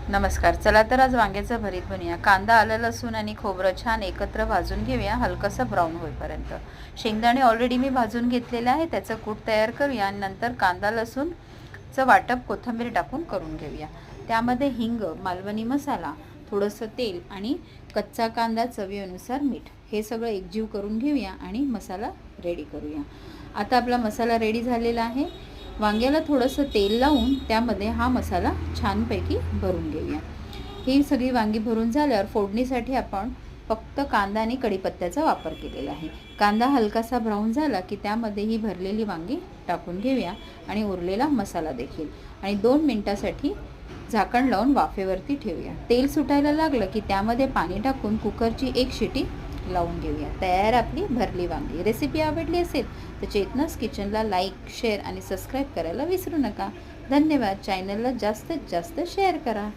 नमस्कार. चला तर आज वांग्याचं भरीत बनवूया. कांदा, आलं, लसूण आणि खोबरं छान एकत्र भाजून घेऊया हलकंसं ब्राऊन होईपर्यंत. शेंगदाणे ऑलरेडी मी भाजून घेतलेले आहे, त्याचं कूट तयार करूया आणि नंतर कांदा लसूणचं वाटप कोथिंबीर टाकून करून घेऊया. त्यामध्ये हिंग, मालवणी मसाला, थोडंसं तेल आणि कच्चा कांदा, चवीनुसार मीठ हे सगळं एकजीव करून घेऊया आणि मसाला रेडी करूया. आता आपला मसाला रेडी झालेला आहे. वांग्याला थोडंसं तेल लावून त्यामध्ये हा मसाला छानपैकी भरून घेऊया. ही सगळी वांगी भरून झाल्यावर फोडणीसाठी आपण फक्त कांदा आणि कढीपत्त्याचा वापर केलेला आहे. कांदा हलकासा ब्राऊन झाला की त्यामध्ये ही भरलेली वांगी टाकून घेऊया आणि उरलेला मसाला देखील आणि 2 मिनिटासाठी झाकण लावून वाफेवरती ठेवूया. तेल सुटायला लागलं की त्यामध्ये पाणी टाकून कुकरची 1 शिटी लावून घेऊया. तयार आपली भरली वांगी. रेसिपी आवडली असेल तर चेतनस किचनला लाईक, शेअर आणि सबस्क्राईब करायला विसरू नका. धन्यवाद. चॅनलला जास्तीत जास्त शेअर करा.